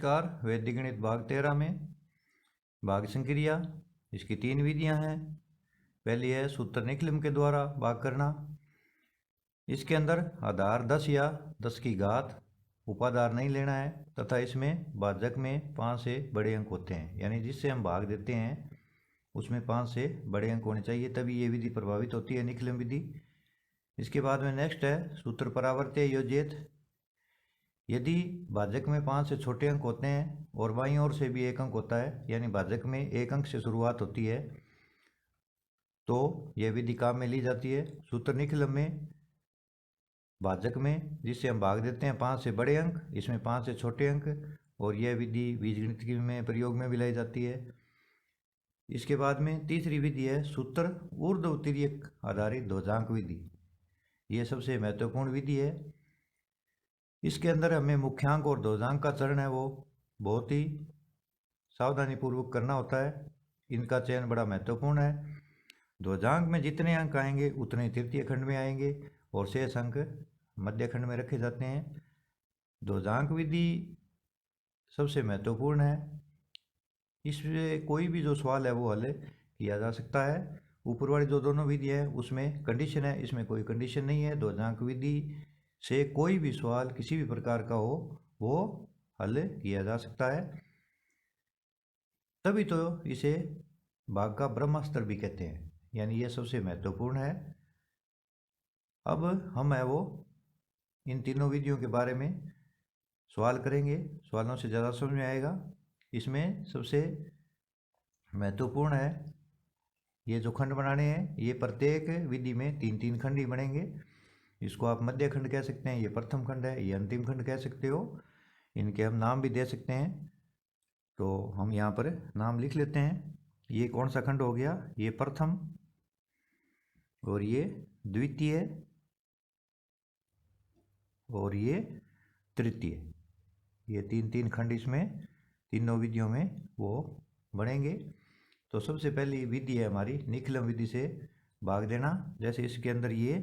नमस्कार। वैदिक गणित भाग 13 में भाग संक्रिया, इसकी 3 विधियां हैं। पहली है सूत्र निकलम के द्वारा भाग करना। इसके अंदर आधार 10 या 10 की घात उपाधार नहीं लेना है तथा इसमें भाजक में 5 से बड़े अंक होते हैं, यानी जिससे हम भाग देते हैं उसमें 5 से बड़े अंक होने चाहिए, तभी ये विधि प्रभावित होती है, निकलम विधि। इसके बाद में नेक्स्ट है सूत्र परावर्त्य योज्येत। यदि भाजक में 5 से छोटे अंक होते हैं और बाईं ओर से भी एक अंक होता है, यानी भाजक में एक अंक से शुरुआत होती है, तो यह विधि काम में ली जाती है। सूत्र निकलम में भाजक में जिससे हम भाग देते हैं 5 से बड़े अंक, इसमें 5 से छोटे अंक, और यह विधि बीजगणित में प्रयोग में भी लाई जाती है। इसके बाद में तीसरी विधि है सूत्र ऊर्ध्व तिर्यक आधारित ध्वजांक विधि। यह सबसे महत्वपूर्ण विधि है। इसके अंदर हमें मुख्यांक और ध्वजांक का चरण है वो बहुत ही सावधानी पूर्वक करना होता है। इनका चयन बड़ा महत्वपूर्ण है। ध्वजांक में जितने अंक आएंगे उतने तृतीय खंड में आएंगे और शेष अंक मध्य खंड में रखे जाते हैं। ध्वजांक विधि सबसे महत्वपूर्ण है। इसमें कोई भी जो सवाल है वो हल किया जा सकता है। ऊपर वाली जो दोनों विधि है उसमें कंडीशन है, इसमें कोई कंडीशन नहीं है। ध्वजांक विधि से कोई भी सवाल किसी भी प्रकार का हो वो हल किया जा सकता है, तभी तो इसे भाग का ब्रह्मास्त्र भी कहते हैं, यानी यह सबसे महत्वपूर्ण है। अब हम है वो इन तीनों विधियों के बारे में सवाल करेंगे, सवालों से ज़्यादा समझ में आएगा। इसमें सबसे महत्वपूर्ण है ये जो खंड बनाने हैं, ये प्रत्येक विधि में 3-3 खंड ही बनेंगे। इसको आप मध्य खंड कह सकते हैं, ये प्रथम खंड है, ये अंतिम खंड कह सकते हो। इनके हम नाम भी दे सकते हैं, तो हम यहाँ पर नाम लिख लेते हैं। ये कौन सा खंड हो गया? ये प्रथम, और ये द्वितीय, और ये तृतीय। ये 3-3 खंड इसमें तीनों विधियों में वो बनेंगे। तो सबसे पहली विधि है हमारी निकलम विधि से भाग देना। जैसे इसके अंदर ये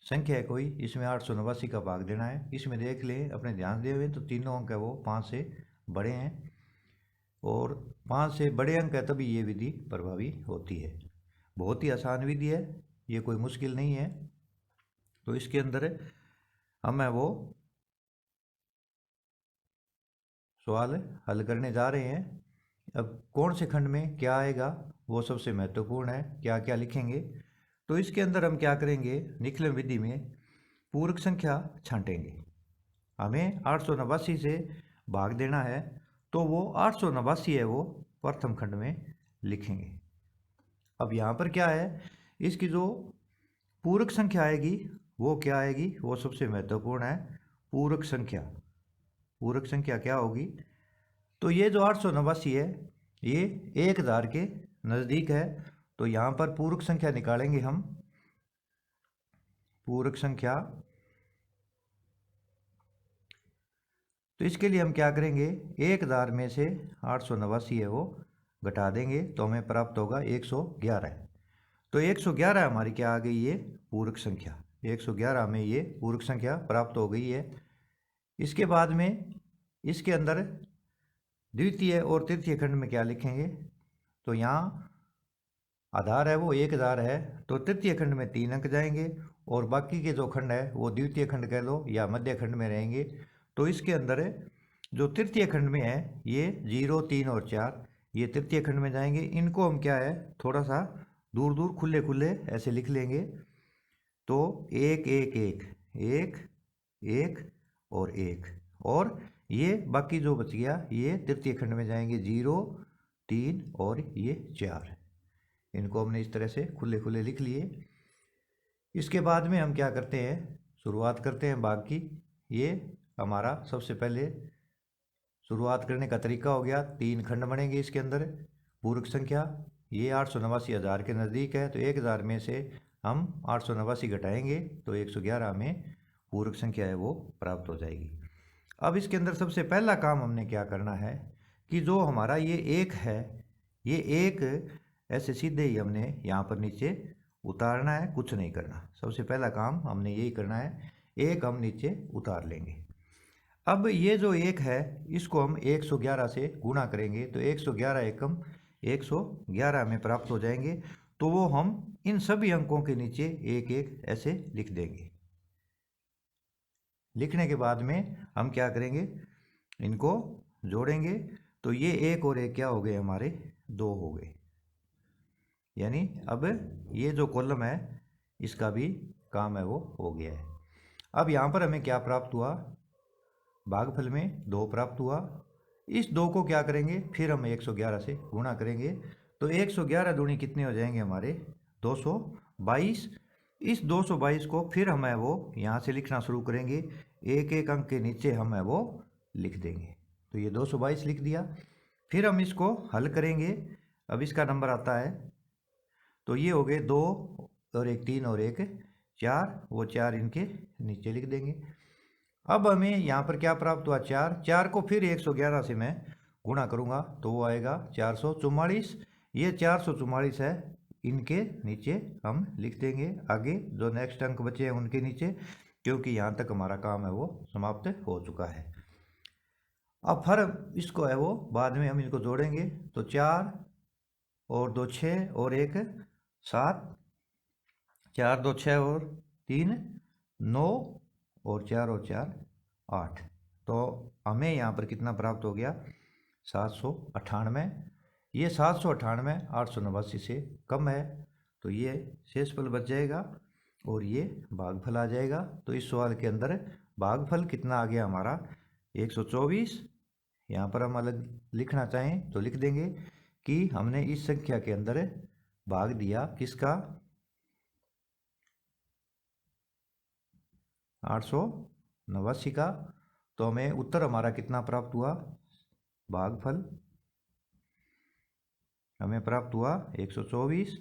संख्या है कोई, इसमें 889 का भाग देना है। इसमें देख ले अपने ध्यान दे हुए तो तीनों अंक है वो 5 से बड़े हैं, और 5 से बड़े अंक है तभी ये विधि प्रभावी होती है। बहुत ही आसान विधि है, ये कोई मुश्किल नहीं है। तो इसके अंदर हम है वो सवाल हल करने जा रहे हैं। अब कौन से खंड में क्या आएगा वो सबसे महत्वपूर्ण है, क्या क्या लिखेंगे। तो इसके अंदर हम क्या करेंगे, निकलम विधि में पूरक संख्या छांटेंगे। हमें 889 से भाग देना है, तो वो 889 है वो प्रथम खंड में लिखेंगे। अब यहाँ पर क्या है, इसकी जो पूरक संख्या आएगी वो क्या आएगी, वो सबसे महत्वपूर्ण है। पूरक संख्या, पूरक संख्या क्या होगी? तो ये जो 889 है ये 1000 के नज़दीक है, तो यहाँ पर पूरक संख्या निकालेंगे हम। पूरक संख्या, तो इसके लिए हम क्या करेंगे, 1000 में से 889 है वो घटा देंगे तो हमें प्राप्त होगा 111। तो 111 हमारी क्या आ गई, ये पूरक संख्या। 111 में ये पूरक संख्या प्राप्त हो गई है। इसके बाद में इसके अंदर द्वितीय और तृतीय खंड में क्या लिखेंगे, तो यहाँ आधार है वो 1000 है, तो तृतीय खंड में 3 अंक जाएंगे और बाकी के जो खंड है वो द्वितीय खंड कह लो या मध्य खंड में रहेंगे। तो इसके अंदर जो तृतीय खंड में है ये 0, 3 और 4 ये तृतीय खंड में जाएंगे। इनको हम क्या है थोड़ा सा दूर दूर खुले खुले ऐसे लिख लेंगे। तो 1 1 1 1 1 और 1, और ये बाकी जो बच गया ये तृतीय खंड में जाएंगे, 0, 3 और ये 4। इनको हमने इस तरह से खुले खुले लिख लिए। इसके बाद में हम क्या करते हैं, शुरुआत करते हैं भाग की। ये हमारा सबसे पहले शुरुआत करने का तरीका हो गया, 3 खंड बनेंगे इसके अंदर। पूरक संख्या ये 889 हज़ार के नज़दीक है, तो 1000 में से हम 889 घटाएंगे तो 111 में पूरक संख्या है वो प्राप्त हो जाएगी। अब इसके अंदर सबसे पहला काम हमने क्या करना है कि जो हमारा ये 1 है, ये 1 ऐसे सीधे ही हमने यहाँ पर नीचे उतारना है, कुछ नहीं करना। सबसे पहला काम हमने यही करना है, 1 हम नीचे उतार लेंगे। अब ये जो एक है इसको हम 111 से गुणा करेंगे तो 111 एकम 111 हमें प्राप्त हो जाएंगे। तो वो हम इन सभी अंकों के नीचे एक एक ऐसे लिख देंगे। लिखने के बाद में हम क्या करेंगे, इनको जोड़ेंगे। तो ये एक और एक क्या हो गए हमारे, दो हो गए। यानी अब ये जो कॉलम है इसका भी काम है वो हो गया है। अब यहाँ पर हमें क्या प्राप्त हुआ, भागफल में 2 प्राप्त हुआ। इस 2 को क्या करेंगे, फिर हम 111 से गुणा करेंगे। तो 111 दूनी कितने हो जाएंगे हमारे, 222। इस 222 को फिर हम है वो यहाँ से लिखना शुरू करेंगे, एक एक अंक के नीचे हम है वो लिख देंगे। तो ये 222 लिख दिया। फिर हम इसको हल करेंगे। अब इसका नंबर आता है, तो ये हो गए 2 और एक 3 और एक 4, वो 4 इनके नीचे लिख देंगे। अब हमें यहाँ पर क्या प्राप्त हुआ, 4 को फिर 111 से मैं गुणा करूँगा तो वो आएगा 444। ये 444 है, इनके नीचे हम लिख देंगे। आगे जो नेक्स्ट अंक बचे हैं उनके नीचे, क्योंकि यहाँ तक हमारा काम है वो समाप्त हो चुका है। अब फिर इसको है वो बाद में हम इनको जोड़ेंगे। तो 4 और 2 6 और एक 7, 4 2 6 और 3 9 और 4 और 4 8। तो हमें यहाँ पर कितना प्राप्त हो गया, 798। ये 798 889 से कम है, तो ये शेषफल बच जाएगा और ये भागफल आ जाएगा। तो इस सवाल के अंदर भागफल कितना आ गया हमारा, 124। यहाँ पर हम अलग लिखना चाहें तो लिख देंगे कि हमने इस संख्या के अंदर भाग दिया किसका, 889 का। तो हमें उत्तर हमारा कितना प्राप्त हुआ, भागफल हमें प्राप्त हुआ 124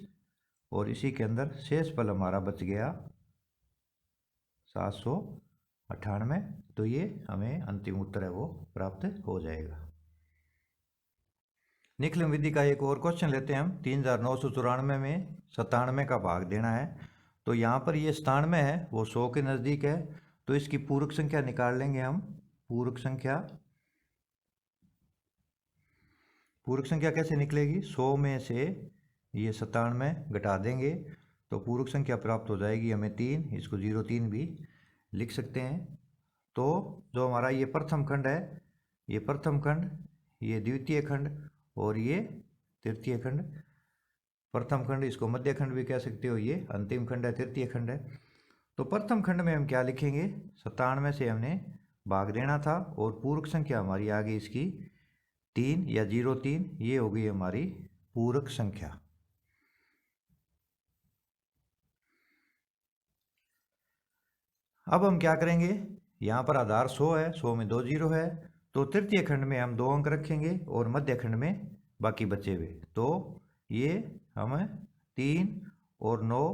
और इसी के अंदर शेषफल हमारा बच गया 798। तो ये हमें अंतिम उत्तर है वो प्राप्त हो जाएगा। निखिल विधि का एक और क्वेश्चन लेते हैं हम। 3994 में 97 का भाग देना है। तो यहाँ पर ये 97 है वो 100 के नज़दीक है, तो इसकी पूरक संख्या निकाल लेंगे हम। पूरक संख्या कैसे निकलेगी, 100 में से ये 97 घटा देंगे तो पूरक संख्या प्राप्त हो जाएगी हमें 3। इसको 03 भी लिख सकते हैं। तो जो हमारा ये प्रथम खंड है, ये प्रथम खंड, ये द्वितीय खंड और ये तृतीय खंड। प्रथम खंड इसको मध्य खंड भी कह सकते हो, ये अंतिम खंड है, तृतीय खंड है। तो प्रथम खंड में हम क्या लिखेंगे, 97 से हमने भाग देना था और पूरक संख्या हमारी आ गई इसकी 3 या 03। ये हो गई हमारी पूरक संख्या। अब हम क्या करेंगे, यहाँ पर आधार 100 है, 100 में 2 जीरो है, तो तृतीय खंड में हम 2 अंक रखेंगे और मध्य खंड में बाकी बचे हुए। तो ये हम 3 और 9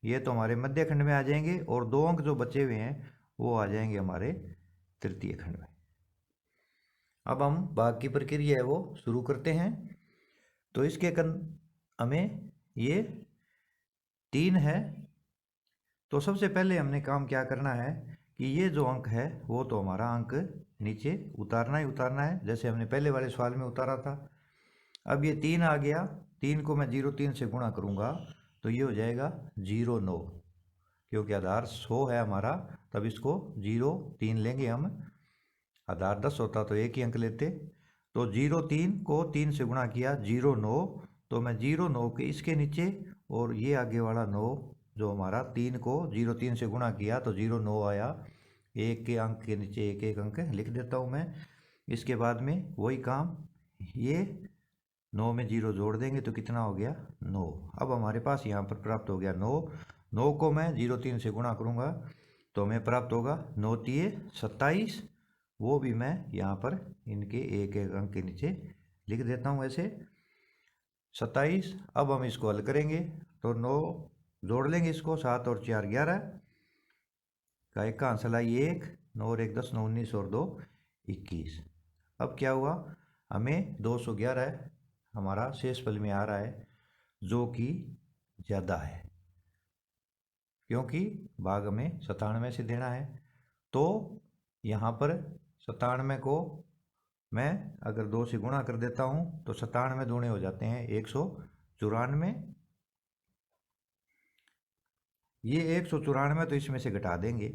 ये तो हमारे मध्य खंड में आ जाएंगे और 2 अंक जो बचे हुए हैं वो आ जाएंगे हमारे तृतीय खंड में। अब हम भाग की प्रक्रिया है वो शुरू करते हैं। तो इसके हमें ये 3 है, तो सबसे पहले हमने काम क्या करना है कि ये जो अंक है वो तो हमारा अंक नीचे उतारना ही उतारना है, जैसे हमने पहले वाले सवाल में उतारा था। अब ये 3 आ गया, 3 को मैं 03 से गुणा करूँगा तो ये हो जाएगा 09, क्योंकि आधार 100 है हमारा, तब इसको 03 लेंगे हम। आधार 10 होता तो एक ही अंक लेते। तो 03 को 3 से गुणा किया 09, तो मैं 09 के इसके नीचे और ये आगे वाला 9 जो हमारा 3 को 03 से गुणा किया तो 09 आया, एक के अंक के नीचे एक एक अंक लिख देता हूँ मैं। इसके बाद में वही काम, ये 9 में 0 जोड़ देंगे तो कितना हो गया 9। अब हमारे पास यहाँ पर प्राप्त हो गया 9। 9 को मैं 03 से गुणा करूँगा तो हमें प्राप्त होगा 9 तिये 27। वो भी मैं यहाँ पर इनके एक एक अंक के नीचे लिख देता हूँ ऐसे 27। अब हम इसको हल करेंगे तो 9 जोड़ लेंगे इसको, 7 और 4 11 का एक का आंसर आई 1, 9 और 1 10, 9 19 और 2 21। अब क्या हुआ, हमें 211 हमारा शेषफल में आ रहा है जो कि ज़्यादा है, क्योंकि भाग हमें 97 से देना है। तो यहाँ पर 97 को मैं अगर 2 से गुणा कर देता हूँ तो 97 दूने हो जाते हैं 194। ये 194 तो इसमें से घटा देंगे,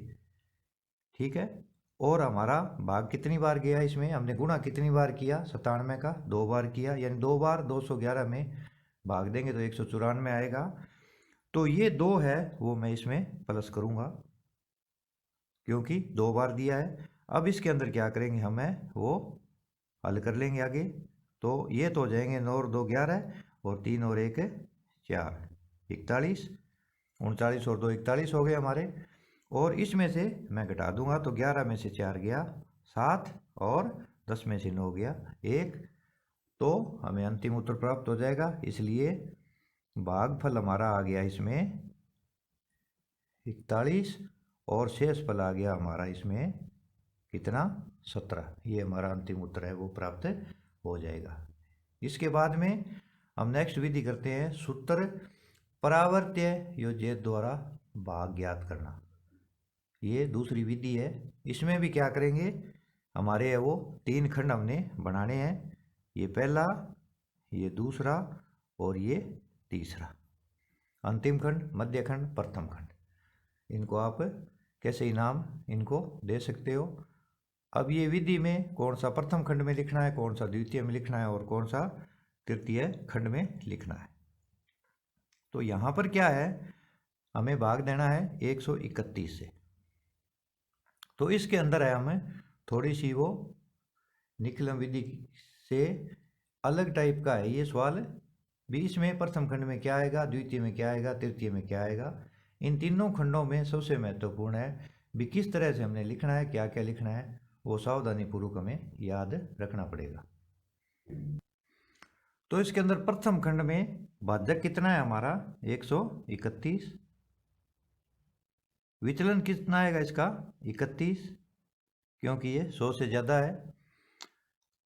ठीक है। और हमारा भाग कितनी बार गया, इसमें हमने गुणा कितनी बार किया 97 का, 2 बार किया, यानी 2 बार 211 में भाग देंगे तो 194 आएगा। तो ये 2 है वो मैं इसमें प्लस करूँगा क्योंकि 2 बार दिया है। अब इसके अंदर क्या करेंगे, हमें वो हल कर लेंगे आगे। तो ये तो हो जाएंगे 9 और 2 11 और 3 और 1 4, 41, 39 और 2 41 हो गए हमारे। और इसमें से मैं घटा दूंगा तो 11 में से 4 गया 7 और 10 में से 9 गया 1, तो हमें अंतिम उत्तर प्राप्त हो जाएगा। इसलिए भागफल हमारा आ गया इसमें 41 और शेषफल आ गया हमारा इसमें कितना 17। ये हमारा अंतिम उत्तर है वो प्राप्त हो जाएगा। इसके बाद में हम नेक्स्ट विधि करते हैं, सूत्र परावर्त्य योज्यता द्वारा भाग ज्ञात करना। ये दूसरी विधि है। इसमें भी क्या करेंगे, हमारे वो 3 खंड हमने बनाने हैं, ये पहला, ये दूसरा और ये तीसरा। अंतिम खंड, मध्य खंड, प्रथम खंड, इनको आप कैसे इनाम इनको दे सकते हो। अब ये विधि में कौन सा प्रथम खंड में लिखना है, कौन सा द्वितीय में लिखना है और कौन सा तृतीय खंड में लिखना है। तो यहाँ पर क्या है, हमें भाग देना है 131 से। तो इसके अंदर है हमें थोड़ी सी वो निकलन विधि से अलग टाइप का है ये सवाल भी। इसमें प्रथम खंड में क्या आएगा, द्वितीय में क्या आएगा, तृतीय में क्या आएगा। इन तीनों खंडों में सबसे महत्वपूर्ण है भी किस तरह से हमने लिखना है, क्या क्या लिखना है, वो सावधानी पूर्वक हमें याद रखना पड़ेगा। तो इसके अंदर प्रथम खंड में भाजक कितना है हमारा 131, विचलन कितना आएगा इसका 31 क्योंकि ये 100 से ज़्यादा है।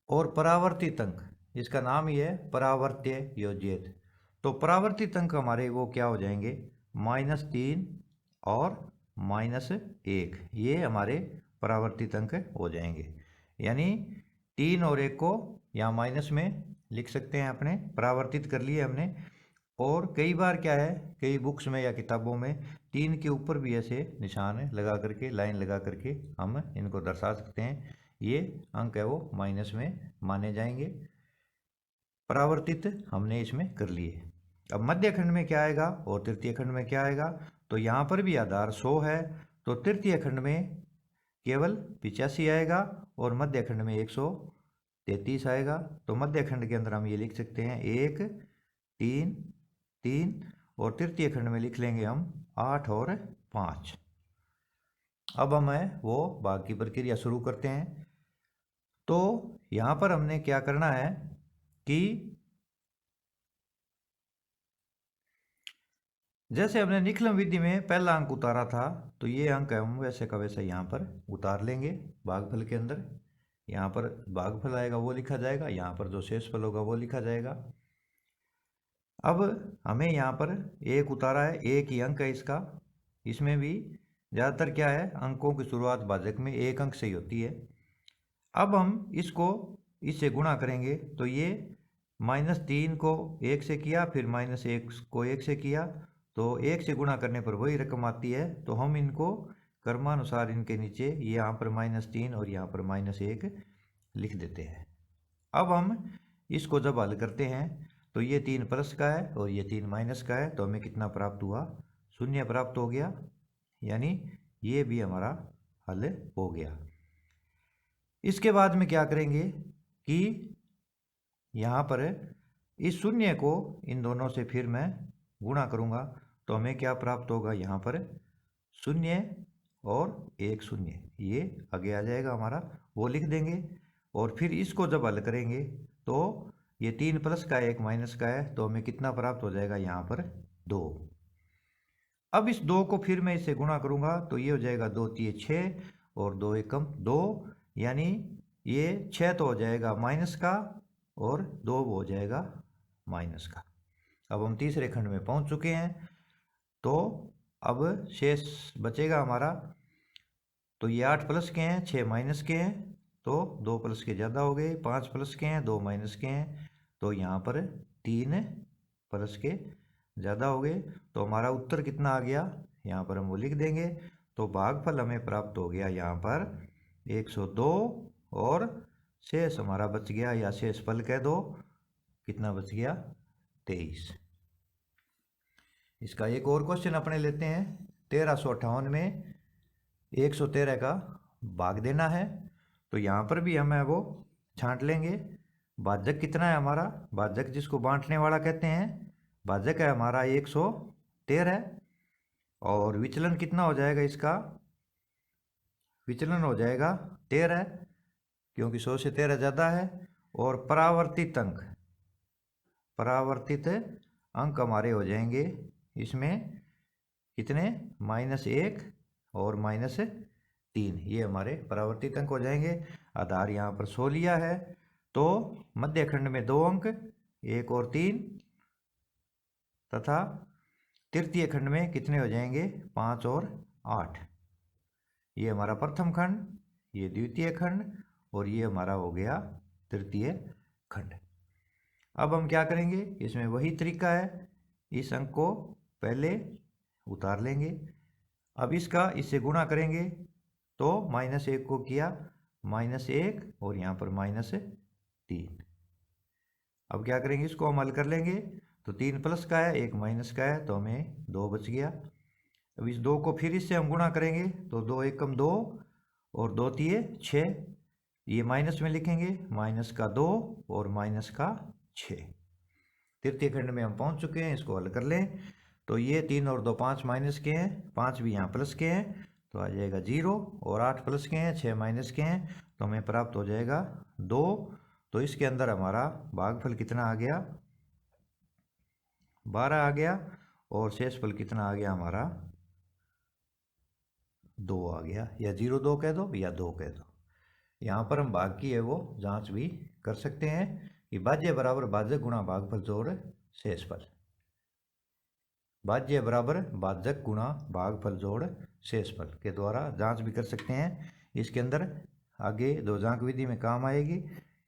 और परावर्तित अंक, इसका नाम ही है परावर्त्य योज्यता। तो परावर्तित अंक हमारे वो क्या हो जाएंगे -3 और -1, ये हमारे परावर्तित अंक हो जाएंगे। यानी 3 और 1 को यहाँ माइनस में लिख सकते हैं, अपने परावर्तित कर लिए हमने। और कई बार क्या है, कई बुक्स में या किताबों में 3 के ऊपर भी ऐसे निशान लगा करके, लाइन लगा करके हम इनको दर्शा सकते हैं। ये अंक है वो माइनस में माने जाएंगे। परावर्तित हमने इसमें कर लिए। अब मध्य खंड में क्या आएगा और तृतीय खंड में क्या आएगा, तो यहाँ पर भी आधार 100 है, तो तृतीय खंड में केवल 85 आएगा और मध्य खंड में 133 आएगा। तो मध्य खंड के अंदर हम ये लिख सकते हैं 1 3 3 और तृतीय खंड में लिख लेंगे हम 8 और 5। अब हमें वो भाग की प्रक्रिया शुरू करते हैं। तो यहाँ पर हमने क्या करना है कि जैसे हमने निकलन विधि में पहला अंक उतारा था, तो ये अंक हम वैसे का वैसे यहाँ पर उतार लेंगे भागफल के अंदर। यहाँ पर भागफल आएगा वो लिखा जाएगा, यहाँ पर जो शेषफल होगा वो लिखा जाएगा। अब हमें यहाँ पर 1 उतारा है, 1 ही अंक है इसका। इसमें भी ज़्यादातर क्या है, अंकों की शुरुआत भाजक में 1 अंक से ही होती है। अब हम इसको इससे गुणा करेंगे, तो ये -3 को 1 से किया, फिर -1 को 1 से किया, तो 1 से गुणा करने पर वही रकम आती है। तो हम इनको क्रमानुसार इनके नीचे यहाँ पर -3 और यहाँ पर -1 लिख देते हैं। अब हम इसको जब हल करते हैं तो ये 3 प्लस का है और ये 3 माइनस का है, तो हमें कितना प्राप्त हुआ, 0 प्राप्त हो गया। यानी ये भी हमारा हल हो गया। इसके बाद में क्या करेंगे कि यहाँ पर इस 0 को इन दोनों से फिर मैं गुणा करूँगा, तो हमें क्या प्राप्त होगा, यहाँ पर 0 और 1 0, ये आगे आ जाएगा हमारा, वो लिख देंगे। और फिर इसको जब हल करेंगे तो ये 3 प्लस का है 1 माइनस का है, तो हमें कितना प्राप्त हो जाएगा, यहाँ पर 2। अब इस 2 को फिर मैं इससे गुणा करूँगा, तो ये हो जाएगा 2 3 6 और 2 एकम 2, यानी ये 6 तो हो जाएगा माइनस का और 2 हो जाएगा माइनस का। अब हम तीसरे खंड में पहुँच चुके हैं। तो अब शेष बचेगा हमारा, तो ये 8 प्लस के हैं 6 माइनस के हैं, तो 2 प्लस के ज़्यादा हो गए, 5 प्लस के हैं, 2 माइनस के हैं, तो यहाँ पर 3 प्लस के ज़्यादा हो गए। तो हमारा उत्तर कितना आ गया, यहाँ पर हम वो लिख देंगे। तो भागफल हमें प्राप्त हो गया यहाँ पर 102 और शेष हमारा बच गया, या शेष फल कह दो, कितना बच गया, 23। इसका एक और क्वेश्चन अपने लेते हैं। 1358 में 113 का भाग देना है। तो यहाँ पर भी हमें वो छांट लेंगे। भाजक कितना है हमारा, भाजक जिसको बांटने वाला कहते हैं, भाजक है हमारा 113, और विचलन कितना हो जाएगा इसका, विचलन हो जाएगा 13, क्योंकि 100 से 13 ज़्यादा है। और परावर्तित अंक, परावर्तित अंक हमारे हो जाएंगे इसमें कितने, -1 और -3, ये हमारे परावर्तित अंक हो जाएंगे। आधार यहाँ पर 100 लिया है, तो मध्य खंड में 2 अंक 1 और 3, तथा तृतीय खंड में कितने हो जाएंगे, 5 और 8। ये हमारा प्रथम खंड, ये द्वितीय खंड, और ये हमारा हो गया तृतीय खंड। अब हम क्या करेंगे, इसमें वही तरीका है, इस अंक को पहले उतार लेंगे। अब इसका इससे गुणा करेंगे, तो -1 को किया -1, और यहाँ पर -3। अब क्या करेंगे, इसको हम हल कर लेंगे। तो 3 प्लस का है, 1 माइनस का है, तो हमें 2 बच गया। अब इस 2 को फिर इससे हम गुणा करेंगे, तो 2 एकम 2 और 2 तिये 6, ये माइनस में लिखेंगे, -2 और -6। तृतीय खंड में हम पहुंच चुके हैं, इसको हल कर लें। तो ये 3 और 2 5 माइनस के हैं, 5 भी यहाँ प्लस के हैं, तो आ जाएगा 0, और 8 प्लस के हैं, 6 माइनस के हैं, तो हमें प्राप्त हो जाएगा 2। तो इसके अंदर हमारा भागफल कितना आ गया, 12 आ गया, और शेषफल कितना आ गया हमारा, 2 आ गया, या 0,2 कह दो या 2 कह दो। यहाँ पर हम भाग की है वो जांच भी कर सकते हैं कि भाज्य बराबर भाजक गुणा भागफल जोड़ शेषफल, भाज्य बराबर भाजक गुणा भागफल जोड़ शेषफल के द्वारा जांच भी कर सकते हैं। इसके अंदर आगे दो जांक विधि में काम आएगी।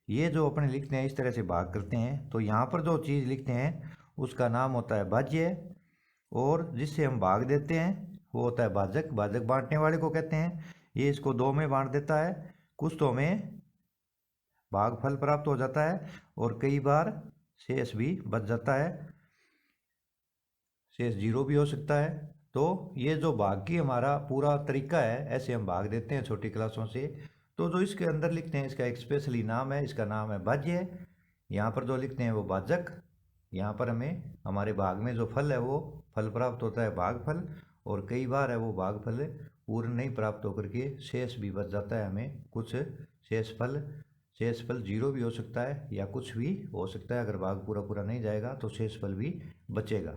ये जो अपने लिखते हैं इस तरह से भाग करते हैं, तो यहाँ पर जो चीज़ लिखते हैं उसका नाम होता है भाज्य, और जिससे हम भाग देते हैं वो होता है भाजक, भाजक बांटने वाले को कहते हैं। ये इसको 2 में बांट देता है, कुछ तो हमें भागफल प्राप्त हो जाता है, और कई बार शेष भी बच जाता है, शेष 0 भी हो सकता है। तो ये जो भाग की हमारा पूरा तरीका है, ऐसे हम भाग देते हैं छोटी क्लासों से। तो जो इसके अंदर लिखते हैं इसका एक स्पेशली नाम है, इसका नाम है भाज्य। यहाँ पर जो लिखते हैं वो भाजक। यहाँ पर हमें हमारे भाग में जो फल है वो फल प्राप्त होता है भागफल, और कई बार है वो भागफल पूर्ण नहीं प्राप्त होकर के शेष भी बच जाता है हमें कुछ शेषफल। शेषफल 0 भी हो सकता है या कुछ भी हो सकता है, अगर भाग पूरा नहीं जाएगा तो शेषफल भी बचेगा।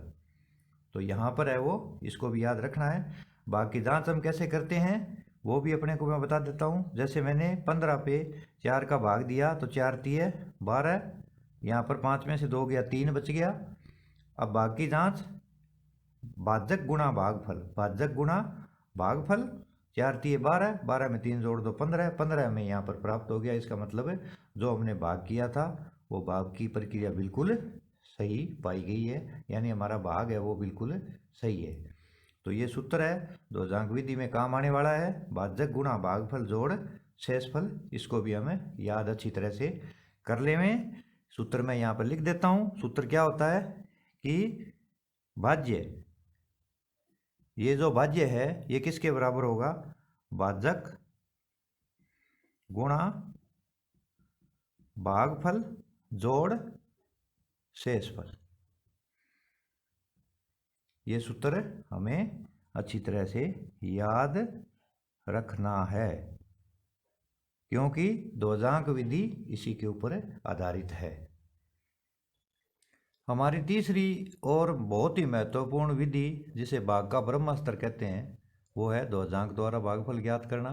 तो यहाँ पर है वो, इसको भी याद रखना है। भाग की जांच हम कैसे करते हैं वो भी अपने को मैं बता देता हूँ। जैसे मैंने 15 पे 4 का भाग दिया, तो 4 तिये 12, यहाँ पर 5 में से 2 गया, 3 बच गया। अब भाग की जांच, भाजक गुणा भागफल, भाजक गुणा भागफल, 4 तिये 12, 12 में 3 जोड़ दो 15, 15 में यहाँ पर प्राप्त हो गया। इसका मतलब जो हमने भाग किया था वो भाग की प्रक्रिया बिल्कुल सही पाई गई है, यानी हमारा भाग है वो बिल्कुल सही है। तो ये सूत्र है, दो जांक विधि में काम आने वाला है, भाजक गुणा भागफल जोड़ शेषफल। इसको भी हमें याद अच्छी तरह से कर लें। सूत्र मैं यहाँ पर लिख देता हूँ। सूत्र क्या होता है कि भाज्य, ये जो भाज्य है ये किसके बराबर होगा, भाजक गुणा भागफल जोड़ शेषफल। ये सूत्र हमें अच्छी तरह से याद रखना है, क्योंकि दो जांक विधि इसी के ऊपर आधारित है। हमारी तीसरी और बहुत ही महत्वपूर्ण विधि जिसे भाग का ब्रह्मास्त्र कहते हैं वो है ध्वजांक द्वारा भागफल ज्ञात करना।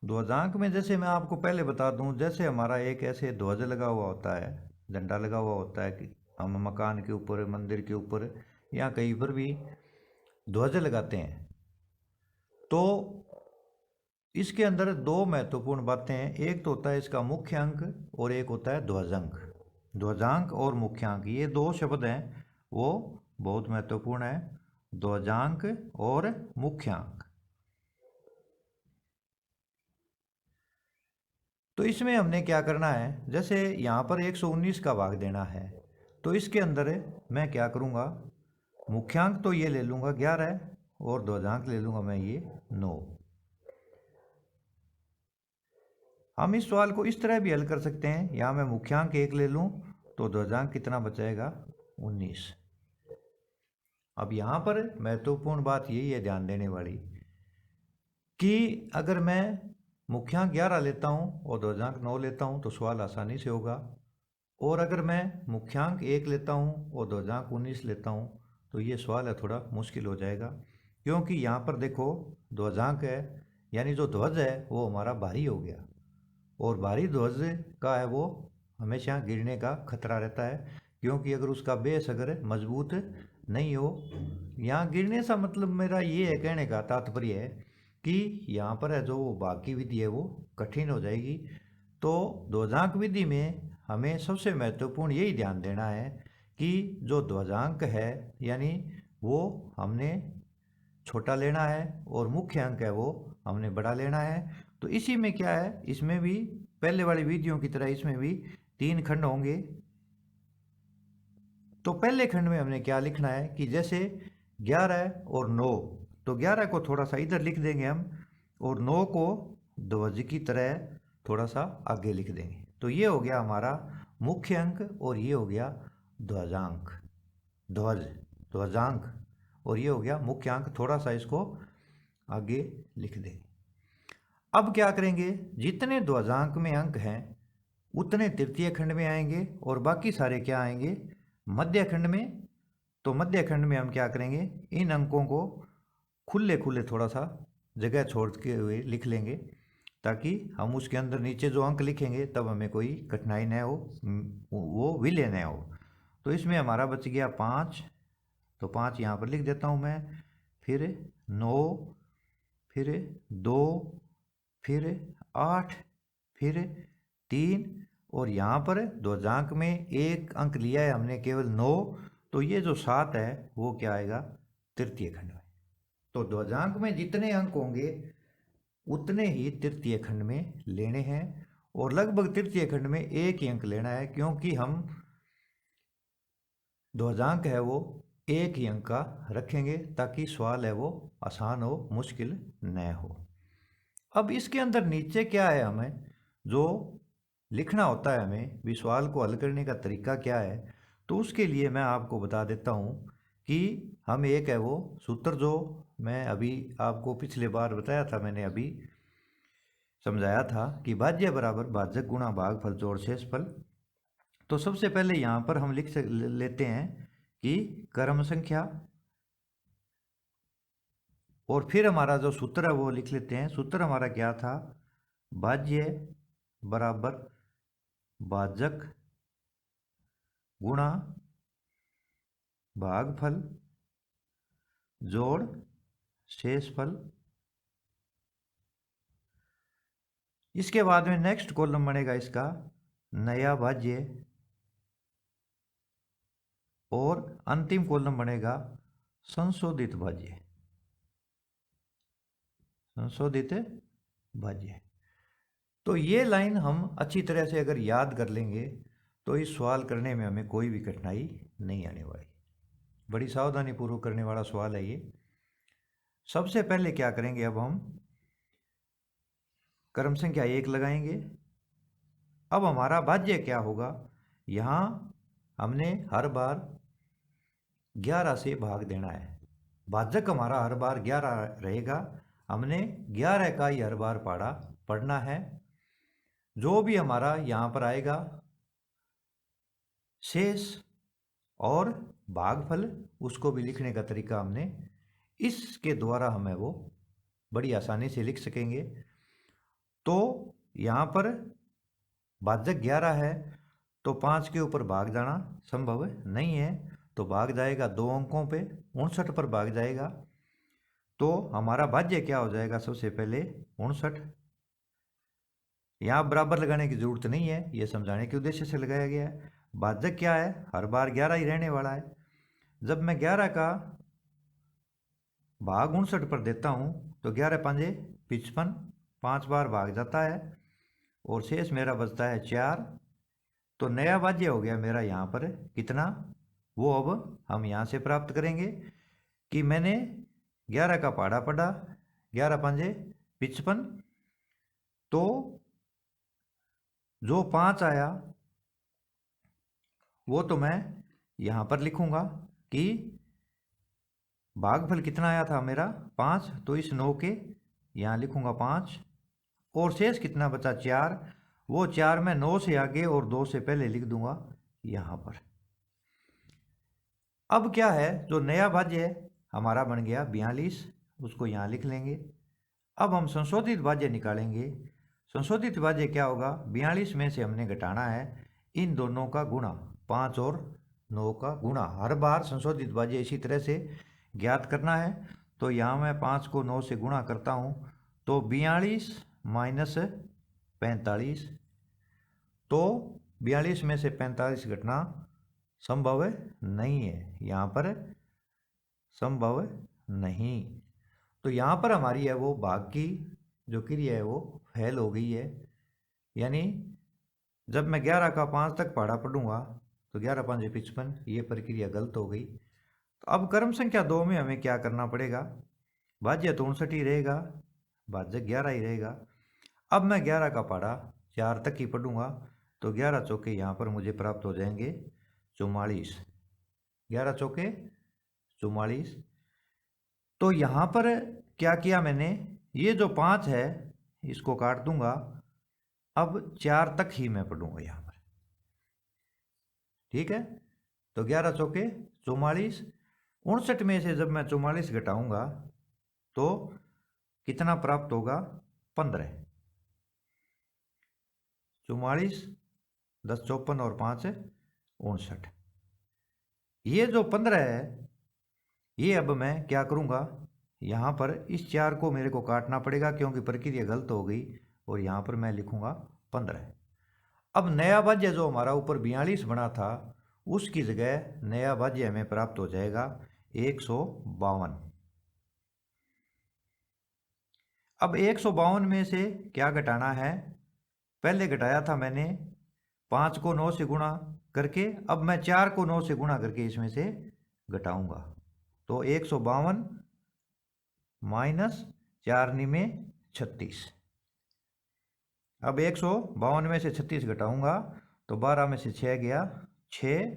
ध्वजांक में जैसे मैं आपको पहले बता दूं, जैसे हमारा एक ऐसे ध्वज लगा हुआ होता है, झंडा लगा हुआ होता है कि हम मकान के ऊपर, मंदिर के ऊपर या कहीं पर भी ध्वज लगाते हैं, तो इसके अंदर दो महत्वपूर्ण बातें हैं। एक तो होता है इसका मुख्य अंक और एक होता है ध्वजांक। ध्वजांक और मुख्यांक ये दो शब्द हैं वो बहुत महत्वपूर्ण है, ध्वजांक और मुख्यांक। तो इसमें हमने क्या करना है, जैसे यहाँ पर 119 का भाग देना है तो इसके अंदर मैं क्या करूँगा, मुख्यांक तो ये ले लूँगा 11 और ध्वजांक ले लूँगा मैं ये 9। हम इस सवाल को इस तरह भी हल कर सकते हैं, यहाँ मैं मुख्यांक 1 ले लूँ तो ध्वजांक कितना बचेगा 19। अब यहाँ पर महत्वपूर्ण बात यही है ध्यान देने वाली कि अगर मैं मुख्यांक 11 लेता हूँ और ध्वजांक 9 लेता हूँ तो सवाल आसानी से होगा, और अगर मैं मुख्यांक 1 लेता हूँ और ध्वजांक 19 लेता हूँ तो ये सवाल है थोड़ा मुश्किल हो जाएगा, क्योंकि यहाँ पर देखो ध्वजांक है यानी जो ध्वज है वो हमारा भारी हो गया, और भारी ध्वज का है वो हमेशा गिरने का खतरा रहता है, क्योंकि अगर उसका बेस अगर मजबूत नहीं हो, यहाँ गिरने से मतलब मेरा ये है, कहने का तात्पर्य है कि यहाँ पर है जो भाग की विधि है वो कठिन हो जाएगी। तो ध्वजांक विधि में हमें सबसे महत्वपूर्ण यही ध्यान देना है कि जो ध्वजांक है यानी वो हमने छोटा लेना है और मुख्य अंक है वो हमने बड़ा लेना है। तो इसी में क्या है, इसमें भी पहले वाली विधियों की तरह इसमें भी 3 खंड होंगे। तो पहले खंड में हमने क्या लिखना है कि जैसे 11 और 9, तो 11 को थोड़ा सा इधर लिख देंगे हम और 9 को ध्वज की तरह थोड़ा सा आगे लिख देंगे। तो ये हो गया हमारा मुख्य अंक और ये हो गया ध्वजांक, ध्वजांक, और ये हो गया मुख्य अंक, थोड़ा सा इसको आगे लिख देंगे। अब क्या करेंगे, जितने ध्वजांक में अंक हैं उतने तृतीय खंड में आएंगे और बाकी सारे क्या आएंगे मध्य खंड में। तो मध्य खंड में हम क्या करेंगे, इन अंकों को खुले खुले थोड़ा सा जगह छोड़ के हुए लिख लेंगे, ताकि हम उसके अंदर नीचे जो अंक लिखेंगे तब हमें कोई कठिनाई न हो, वो विलय न हो। तो इसमें हमारा बच गया 5, तो 5 यहाँ पर लिख देता हूँ मैं, फिर 9, फिर 2, फिर 8, फिर 3, और यहाँ पर ध्वजांक में एक अंक लिया है हमने केवल 9, तो ये जो 7 है वो क्या आएगा तृतीय खंड में। तो ध्वजांक में जितने अंक होंगे उतने ही तृतीय खंड में लेने हैं, और लगभग तृतीय खंड में एक ही अंक लेना है, क्योंकि हम ध्वजांक है वो एक ही अंक का रखेंगे ताकि सवाल है वो आसान हो, मुश्किल न हो। अब इसके अंदर नीचे क्या है, हमें जो लिखना होता है, हमें भी सवाल को हल करने का तरीका क्या है, तो उसके लिए मैं आपको बता देता हूँ कि हम एक है वो सूत्र जो मैं अभी आपको पिछले बार बताया था, मैंने अभी समझाया था कि भाज्य बराबर भाजक गुणा भागफल जोड़ शेषफल। तो सबसे पहले यहाँ पर हम लिख लेते हैं कि क्रम संख्या, और फिर हमारा जो सूत्र है वो लिख लेते हैं। सूत्र हमारा क्या था, भाज्य बराबर भाजक गुणा भागफल जोड़ शेषफल। इसके बाद में नेक्स्ट कॉलम बनेगा इसका नया भाज्य, और अंतिम कॉलम बनेगा संशोधित भाज्य, संशोधित भाज्य। तो ये लाइन हम अच्छी तरह से अगर याद कर लेंगे तो इस सवाल करने में हमें कोई भी कठिनाई नहीं आने वाली। बड़ी सावधानी पूर्वक करने वाला सवाल है ये। सबसे पहले क्या करेंगे, अब हम क्रम संख्या 1 लगाएंगे। अब हमारा भाज्य क्या होगा, यहाँ हमने हर बार 11 से भाग देना है। भाजक हमारा हर बार 11 रहेगा, हमने 11 का ही हर बार पढ़ना है। जो भी हमारा यहाँ पर आएगा शेष और भागफल, उसको भी लिखने का तरीका हमने इसके द्वारा हमें वो बड़ी आसानी से लिख सकेंगे। तो यहाँ पर भाजक 11 है तो 5 के ऊपर भाग जाना संभव नहीं है, तो भाग जाएगा 2 अंकों पे, 59 पर भाग जाएगा। तो हमारा भाज्य क्या हो जाएगा, सबसे पहले 59। यहाँ बराबर लगाने की जरूरत नहीं है, ये समझाने के उद्देश्य से लगाया गया है। भाजक क्या है, हर बार 11 ही रहने वाला है। जब मैं 11 का भाग 59 पर देता हूँ तो 11 पंजे 55, 5 बार भाग जाता है और शेष मेरा बचता है 4। तो नया भाज्य हो गया मेरा यहाँ पर कितना, वो अब हम यहाँ से प्राप्त करेंगे कि मैंने 11 का पहाड़ा पढ़ा, 11 पंजे 55, तो जो 5 आया वो तो मैं यहाँ पर लिखूंगा कि भागफल कितना आया था मेरा 5, तो इस 9 के यहाँ लिखूंगा 5 और शेष कितना बचा 4, वो 4 मैं 9 से आगे और 2 से पहले लिख दूंगा यहाँ पर। अब क्या है, जो नया भाज्य है हमारा बन गया 42, उसको यहाँ लिख लेंगे। अब हम संशोधित भाज्य निकालेंगे। संशोधित भाज्य क्या होगा, 42 में से हमने घटाना है इन दोनों का गुणा, 5 और 9 का गुणा। हर बार संशोधित भाज्य इसी तरह से ज्ञात करना है। तो यहाँ मैं 5 को 9 से गुणा करता हूँ तो 42 माइनस 45, तो 42 में से 45 घटना संभव नहीं है, यहाँ पर संभव नहीं। तो यहाँ पर हमारी है वो भाग की जो क्रिया है वो फेल हो गई है। यानी जब मैं 11 का 5 तक पहाड़ा पढ़ूंगा तो 11 5 55, ये प्रक्रिया गलत हो गई। तो अब क्रम संख्या 2 में हमें क्या करना पड़ेगा, भाज्य तो 59 ही रहेगा, भाज्य 11 ही रहेगा। अब मैं 11 का पहाड़ा 4 तक ही पढ़ूंगा तो 11 चौके यहाँ पर मुझे प्राप्त हो जाएंगे 44, 11 चौके 44। तो यहाँ पर क्या किया मैंने, ये जो 5 है इसको काट दूंगा, अब 4 तक ही मैं पढ़ूंगा यहाँ पर, ठीक है। तो 11 चौके 44, 59 में से जब मैं 44 घटाऊंगा तो कितना प्राप्त होगा, 15। 44 10 54 और 5 59। ये जो 15 है ये अब मैं क्या करूँगा, यहाँ पर इस 4 को मेरे को काटना पड़ेगा क्योंकि प्रक्रिया गलत हो गई और यहाँ पर मैं लिखूँगा 15। अब नया भाज्य जो हमारा ऊपर 42 बना था उसकी जगह नया भाज्य हमें प्राप्त हो जाएगा 152। अब 152 में से क्या घटाना है, पहले घटाया था मैंने 5 को 9 से गुणा करके, अब मैं 4 को 9 से गुणा करके इसमें से घटाऊंगा। तो 152 माइनस 4 निमे 36। अब 152 में से 36 घटाऊंगा तो 12 में से 6 गया 6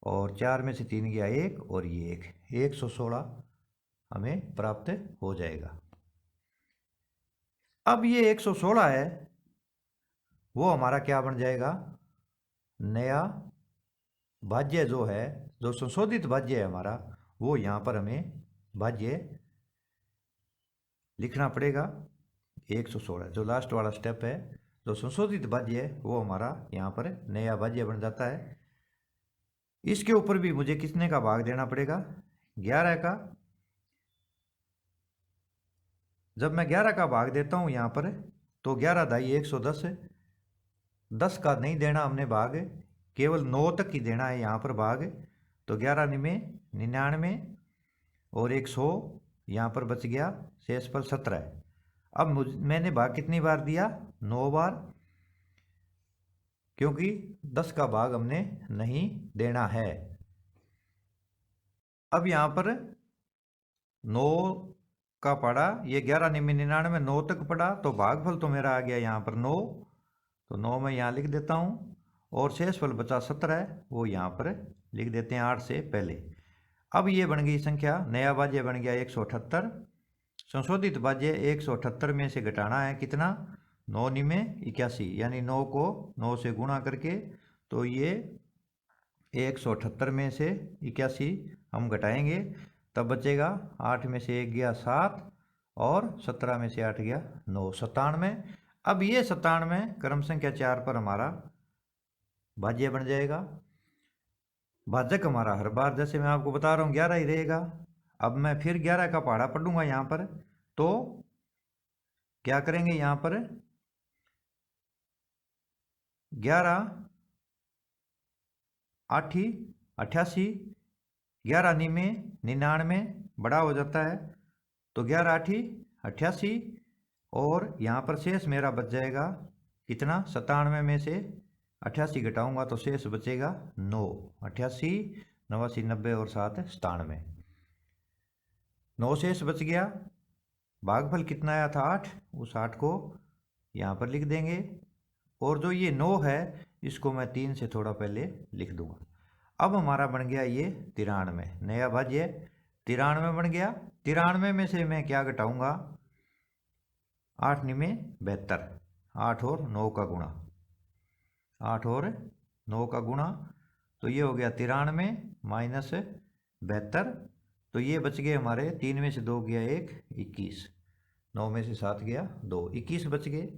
और 4 में से 3 गया 1 और ये 116 हमें प्राप्त हो जाएगा। अब ये 116 है वो हमारा क्या बन जाएगा, नया भाज्य जो है, जो संशोधित भाज्य है हमारा, वो यहाँ पर हमें भाज्य लिखना पड़ेगा 116। जो लास्ट वाला स्टेप है, जो संशोधित भाज्य है वो हमारा यहाँ पर नया भाज्य बन जाता है। इसके ऊपर भी मुझे कितने का भाग देना पड़ेगा, 11 का। जब मैं 11 का भाग देता हूँ यहाँ पर तो 11 दाई 110 है, 10 का नहीं देना हमने भाग, केवल 9 तक ही देना है यहाँ पर भाग। तो 11 निमे 99 और 100 यहाँ पर बच गया, शेषफल 17 है। अब मैंने भाग कितनी बार दिया, 9 बार, क्योंकि 10 का भाग हमने नहीं देना है। अब यहाँ पर 9 का पड़ा, ये 11 निमे 99 9 तक पड़ा, तो भागफल तो मेरा आ गया यहाँ पर 9, तो 9 मैं यहाँ लिख देता हूँ और शेषफल बचा 17 है वो यहाँ पर लिख देते हैं 8 से पहले। अब ये बन गई संख्या, नया भाज्य बन गया 178। संशोधित भाज्य 178 में से घटाना है कितना, 9 निमे 81, यानी 9 को 9 से गुणा करके, तो ये 178 में से 81 हम घटाएंगे तब बचेगा 8 में से 1 गया 7 और 17 में से 8 गया 9, 97। अब ये 97 क्रम संख्या 4 पर हमारा भाज्य बन जाएगा। भाजक हमारा हर बार जैसे मैं आपको बता रहा हूँ 11 ही रहेगा। अब मैं फिर 11 का पहाड़ा पढ़ूंगा यहाँ पर, तो क्या करेंगे यहाँ पर 11 आठी 88, 11 निमे 99 बड़ा हो जाता है, तो 11 आठी 88, और यहाँ पर शेष मेरा बच जाएगा कितना 97 में से 88 घटाऊंगा तो शेष बचेगा 9। 88 89 90 और 7 97, 9 शेष बच गया। भागफल कितना आया था 8, उस 8 को यहाँ पर लिख देंगे, और जो ये 9 है इसको मैं 3 से थोड़ा पहले लिख दूंगा। अब हमारा बन गया ये 93, नया भाज्य 93 बन गया। 93 में से मैं क्या घटाऊंगा 8 निमे 72, 8 और 9 का गुणा, 8 और 9 का गुणा, तो ये हो गया 93 माइनस 72, तो ये बच गए हमारे 3 में से 2 गया 1, 21, 9 में से 7 गया 2, 21 बच गए।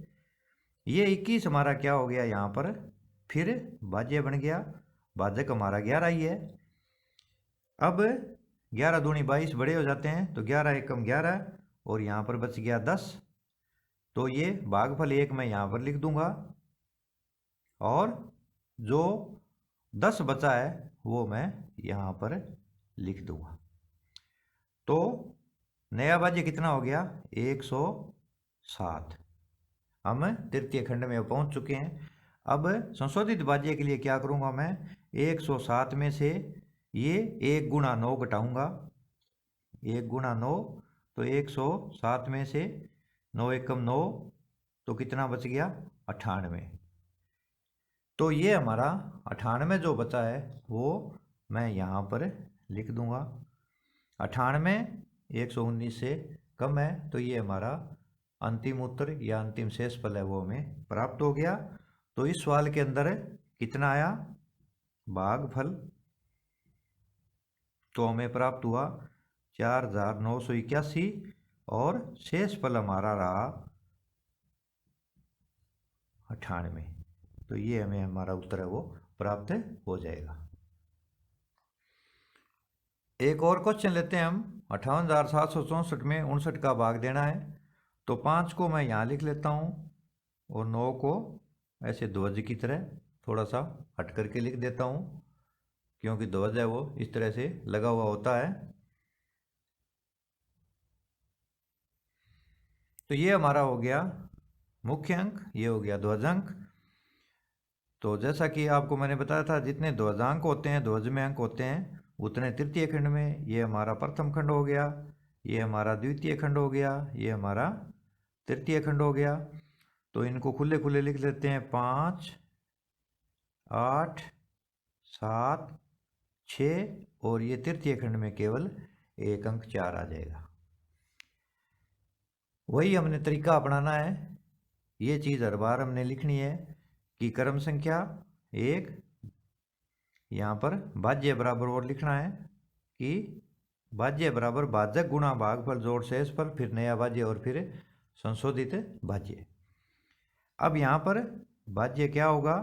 ये 21 हमारा क्या हो गया यहाँ पर फिर भाज्य बन गया, भाजक हमारा 11 ही है। अब 11 दूनी 22 बड़े हो जाते हैं, तो 11 एकम 11, और यहाँ पर बच गया 10, तो ये भागफल 1 मैं यहाँ पर लिख दूंगा, और जो 10 बचा है वो मैं यहाँ पर लिख दूंगा। तो नया भाज्य कितना हो गया 107। हम तृतीय खंड में पहुंच चुके हैं। अब संशोधित भाज्य के लिए क्या करूंगा मैं 107 में से ये 1 गुणा 9 घटाऊंगा, 1 गुणा 9, तो 107 में से 9 एकम 9, तो कितना बच गया 98। तो ये हमारा 98 जो बचा है वो मैं यहाँ पर लिख दूंगा। 98 119 से कम है, तो ये हमारा अंतिम उत्तर या अंतिम शेषफल है वो हमें प्राप्त हो गया। तो इस सवाल के अंदर कितना आया भागफल, तो हमें प्राप्त हुआ 4981, और शेषफल हमारा रहा 98। तो ये हमें हमारा उत्तर है वो प्राप्त हो जाएगा। एक और क्वेश्चन लेते हैं हम। 58,764 में 59 का भाग देना है, तो 5 को मैं यहाँ लिख लेता हूँ, और 9 को ऐसे ध्वज की तरह थोड़ा सा हट करके लिख देता हूँ, क्योंकि ध्वज है वो इस तरह से लगा हुआ होता है। तो ये हमारा हो गया मुख्य अंक, ये हो गया ध्वजांक। तो जैसा कि आपको मैंने बताया था, जितने ध्वजांक होते हैं, ध्वज में अंक होते हैं, उतने तृतीय खंड में। ये हमारा प्रथम खंड हो गया, ये हमारा द्वितीय खंड हो गया, ये हमारा तृतीय खंड हो गया। तो इनको खुले खुले लिख लेते हैं, 5 8 7 6, और ये तृतीय खंड में केवल एक अंक 4 आ जाएगा। वही हमने तरीका अपनाना है। ये चीज़ हर बार हमने लिखनी है कि क्रम संख्या 1, यहाँ पर भाज्य बराबर और लिखना है कि भाज्य बराबर भाजक गुणा भागफल जोड़ शेषफल, फिर नया भाज्य और फिर संशोधित भाज्य। अब यहाँ पर भाज्य क्या होगा,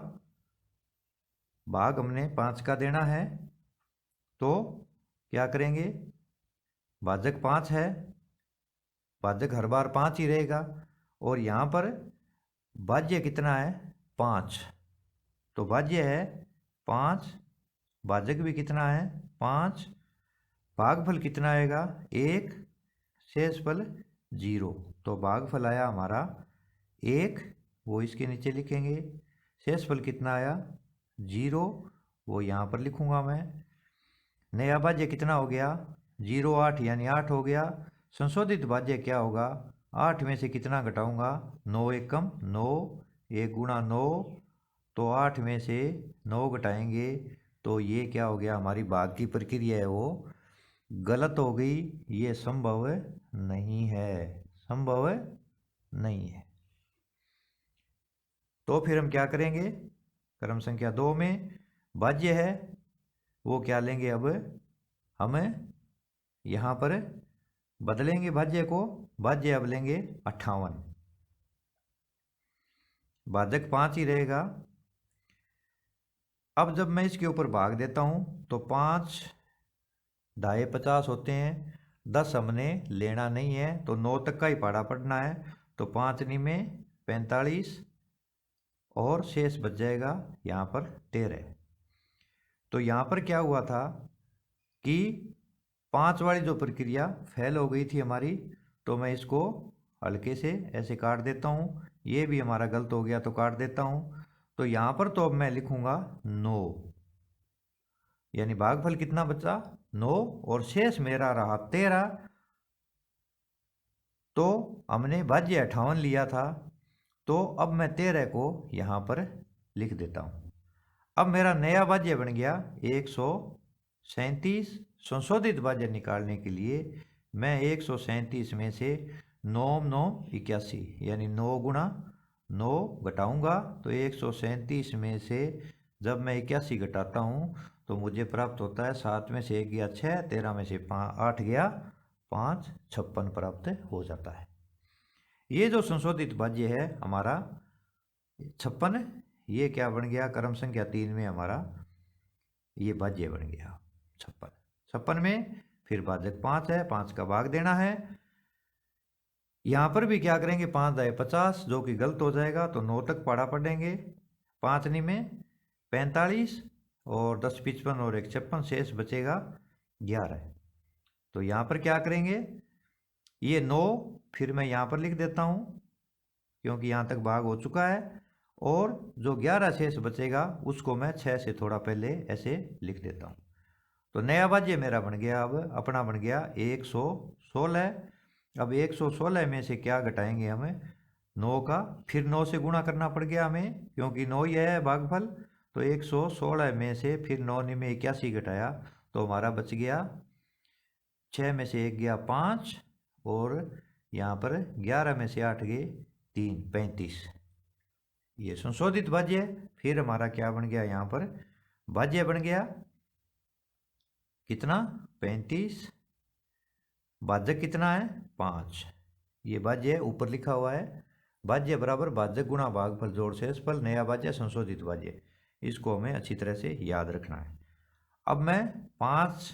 भाग हमने 5 का देना है, तो क्या करेंगे, भाजक 5 है, भाजक हर बार 5 ही रहेगा, और यहाँ पर भाज्य कितना है 5, तो भाज्य है 5, भाजक भी कितना है 5, भागफल कितना आएगा 1, शेषफल 0, तो भागफल आया हमारा 1, वो इसके नीचे लिखेंगे। शेषफल कितना आया 0, वो यहाँ पर लिखूंगा मैं। नया भाज्य कितना हो गया 0 8, यानी 8 हो गया। संशोधित भाज्य क्या होगा, 8 में से कितना घटाऊंगा 9 एकम 9, 1 गुणा 9, तो 8 में से 9 घटाएंगे, तो ये क्या हो गया, हमारी भाग की प्रक्रिया है वो गलत हो गई, ये संभव नहीं है, संभव नहीं है। तो फिर हम क्या करेंगे, क्रम संख्या 2 में भाज्य है वो क्या लेंगे, अब हम यहाँ पर बदलेंगे भाज्य को, भाज्य अब लेंगे 58, भाजक 5 ही रहेगा। अब जब मैं इसके ऊपर भाग देता हूँ तो 5 ढाई 50 होते हैं, 10 हमने लेना नहीं है तो 9 तक का ही पाड़ा पड़ना है। तो 5 नी में 45 और शेष बच जाएगा यहाँ पर 13। तो यहाँ पर क्या हुआ था कि 5 वाली जो प्रक्रिया फेल हो गई थी हमारी, तो मैं इसको हल्के से ऐसे काट देता हूँ। ये भी हमारा गलत हो गया तो काट देता हूँ। तो यहाँ पर तो अब मैं लिखूँगा 9, यानी भागफल कितना बचा 9 और शेष मेरा रहा 13। तो हमने भाज्य 58 लिया था, तो अब मैं 13 को यहाँ पर लिख देता हूँ। अब मेरा नया भाज्य बन गया 137। संशोधित भाज्य निकालने के लिए मैं 137 में से 9 9 81 यानी 9 गुणा 9 घटाऊँगा। तो 137 में से जब मैं 81 घटाता हूँ तो मुझे प्राप्त होता है 7 में से 1 गया 6, 13 में से 8 गया 5, 56 प्राप्त हो जाता है। ये जो संशोधित भाज्य है हमारा 56, ये क्या बन गया क्रम संख्या 3 में हमारा ये भाज्य बन गया 56। 56 में फिर भाजक 5 है, 5 का भाग देना है। यहाँ पर भी क्या करेंगे 5 दाए 50 जो कि गलत हो जाएगा, तो 9 तक पाड़ा पड़ेंगे। 5 नी में 45 और 10 55 और 1 56, शेष बचेगा 11। तो यहाँ पर क्या करेंगे ये 9 फिर मैं यहाँ पर लिख देता हूँ क्योंकि यहाँ तक भाग हो चुका है, और जो 11 शेष बचेगा उसको मैं 6 से थोड़ा पहले ऐसे लिख देता हूँ। तो नया भाज्य मेरा बन गया, अब अपना बन गया 116। अब 116 में से क्या घटाएंगे हमें 9 का, फिर 9 से गुणा करना पड़ गया हमें क्योंकि 9 ही है भागफल। तो 116 में से फिर 9 में 81 घटाया तो हमारा बच गया 6 में से 1 गया 5, और यहाँ पर 11 में से 8 गए 3, 35। ये संशोधित भाज्य। फिर हमारा क्या बन गया यहाँ पर भाज्य बन गया कितना 35, भाजक कितना है 5। ये भाज्य ऊपर लिखा हुआ है, भाज्य बराबर भाजक गुणा भागफल जोड़ शेषफल, नया भाज्य संशोधित भाज्य। इसको हमें अच्छी तरह से याद रखना है। अब मैं 5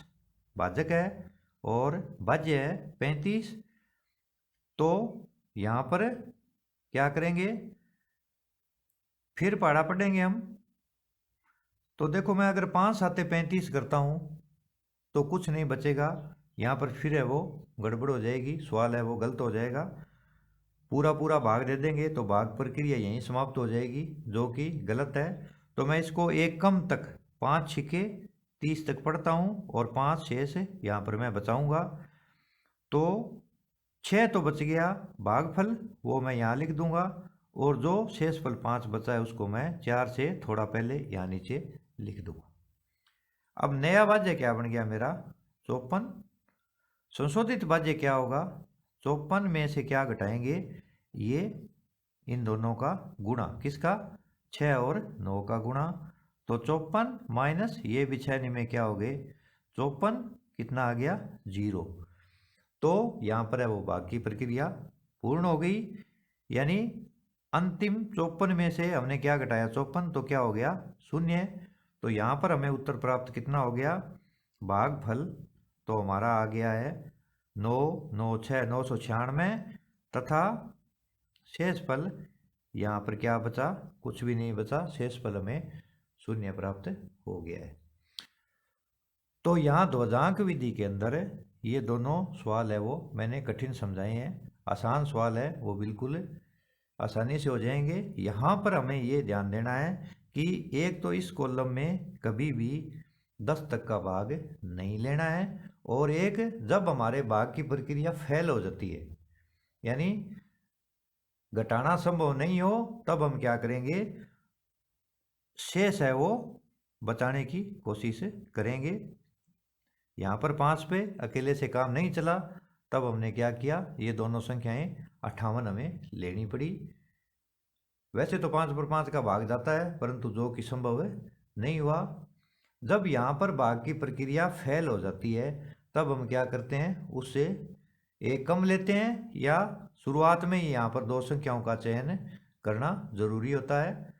भाजक है और भाज्य है 35, तो यहाँ पर क्या करेंगे फिर पाड़ा पढ़ेंगे हम। तो देखो मैं अगर 5 साते 35 करता हूँ तो कुछ नहीं बचेगा, यहाँ पर फिर है वो गड़बड़ हो जाएगी, सवाल है वो गलत हो जाएगा। पूरा पूरा भाग दे देंगे तो भाग प्रक्रिया यहीं समाप्त हो जाएगी, जो कि गलत है। तो मैं इसको एक कम तक 5 छिके 30 तक पढ़ता हूँ और 5 शेष यहाँ पर मैं बचाऊँगा। तो 6 तो बच गया भागफल, वो मैं यहाँ लिख दूंगा, और जो शेषफल 5 बचा है उसको मैं 4 से थोड़ा पहले यहाँ नीचे लिख दूंगा। अब नया भाज्य क्या बन गया मेरा 54। संशोधित भाज्य क्या होगा 54 में से क्या घटाएंगे ये इन दोनों का गुणा, किसका 6 और 9 का गुणा। तो 54 माइनस ये भी 6 में क्या हो गए 54, कितना आ गया 0। तो यहाँ पर है वो भाग की प्रक्रिया पूर्ण हो गई, यानी अंतिम 54 में से हमने क्या घटाया 54, तो क्या हो गया 0। तो यहाँ पर हमें उत्तर प्राप्त कितना हो गया भागफल, तो हमारा आ गया है 9 9 6 996, तथा शेषफल यहाँ पर क्या बचा कुछ भी नहीं बचा, शेषफल हमें 0 प्राप्त हो गया है। तो यहाँ ध्वजांक विधि के अंदर ये दोनों सवाल है वो मैंने कठिन समझाए हैं, आसान सवाल है वो बिल्कुल आसानी से हो जाएंगे। यहाँ पर हमें ये ध्यान देना है कि एक तो इस कॉलम में कभी भी 10 तक का भाग नहीं लेना है, और एक जब हमारे भाग की प्रक्रिया फेल हो जाती है यानी घटाना संभव नहीं हो, तब हम क्या करेंगे शेष है वो बचाने की कोशिश करेंगे। यहाँ पर 5 पे अकेले से काम नहीं चला, तब हमने क्या किया ये दोनों संख्याएं 58 हमें लेनी पड़ी। वैसे तो 5 पर 5 का भाग जाता है, परंतु जो कि संभव नहीं हुआ। जब यहाँ पर भाग की प्रक्रिया फेल हो जाती है तब हम क्या करते हैं उससे एक कम लेते हैं, या शुरुआत में ही यहाँ पर 2 संख्याओं का चयन करना जरूरी होता है।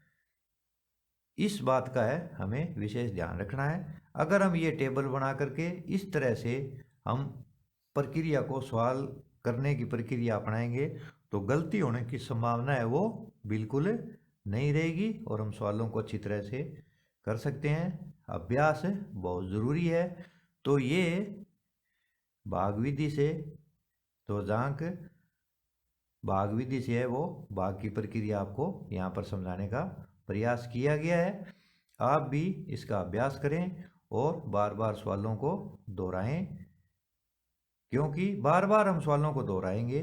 इस बात का है हमें विशेष ध्यान रखना है। अगर हम ये टेबल बना करके इस तरह से हम प्रक्रिया को सवाल करने की प्रक्रिया अपनाएंगे तो गलती होने की संभावना है वो बिल्कुल नहीं रहेगी और हम सवालों को अच्छी तरह से कर सकते हैं। अभ्यास बहुत ज़रूरी है। तो ये भाग विधि से तो जांक भाग विधि से है वो भाग की प्रक्रिया आपको यहाँ पर समझाने का प्रयास किया गया है। आप भी इसका अभ्यास करें और बार बार सवालों को दोहराएं, क्योंकि बार बार हम सवालों को दोहराएंगे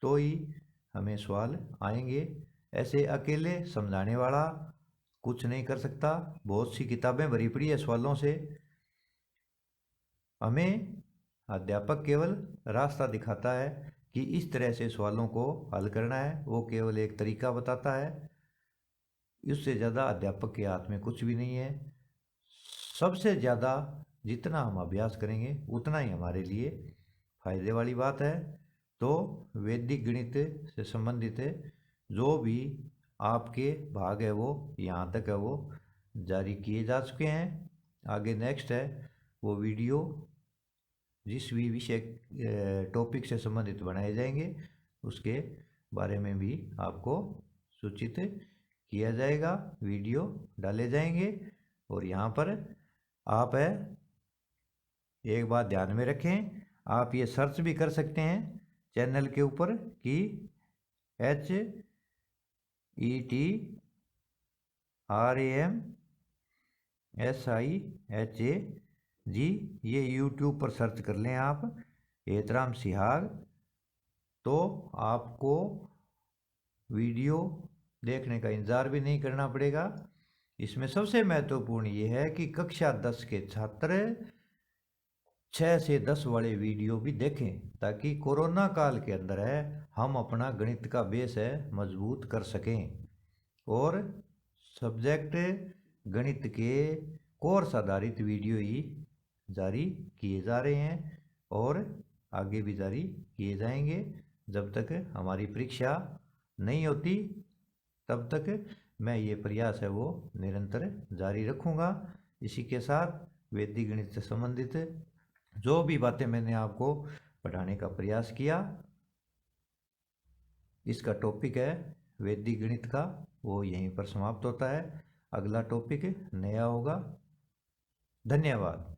तो ही हमें सवाल आएंगे। ऐसे अकेले समझाने वाला कुछ नहीं कर सकता। बहुत सी किताबें भरी पड़ी है सवालों से। हमें अध्यापक केवल रास्ता दिखाता है कि इस तरह से सवालों को हल करना है, वो केवल एक तरीका बताता है। इससे ज़्यादा अध्यापक के हाथ में कुछ भी नहीं है। सबसे ज़्यादा जितना हम अभ्यास करेंगे उतना ही हमारे लिए फायदे वाली बात है। तो वैदिक गणित से संबंधित जो भी आपके भाग है वो यहाँ तक है वो जारी किए जा चुके हैं। आगे नेक्स्ट है वो वीडियो जिस भी विषय टॉपिक से संबंधित बनाए जाएंगे उसके बारे में भी आपको सूचित किया जाएगा, वीडियो डाले जाएंगे। और यहाँ पर आप एक बात ध्यान में रखें, आप ये सर्च भी कर सकते हैं चैनल के ऊपर कि HETRAMSIHAG, ये यूट्यूब पर सर्च कर लें आप हेतराम सिहाग, तो आपको वीडियो देखने का इंतज़ार भी नहीं करना पड़ेगा। इसमें सबसे महत्वपूर्ण ये है कि कक्षा 10 के छात्र 6 से 10 वाले वीडियो भी देखें, ताकि कोरोना काल के अंदर हम अपना गणित का बेस मजबूत कर सकें। और सब्जेक्ट गणित के कोर्स आधारित वीडियो ही जारी किए जा रहे हैं और आगे भी जारी किए जाएंगे। जब तक हमारी परीक्षा नहीं होती तब तक मैं ये प्रयास है वो निरंतर जारी रखूँगा। इसी के साथ वैदिक गणित से संबंधित जो भी बातें मैंने आपको पढ़ाने का प्रयास किया, इसका टॉपिक है वैदिक गणित का, वो यहीं पर समाप्त होता है। अगला टॉपिक नया होगा। धन्यवाद।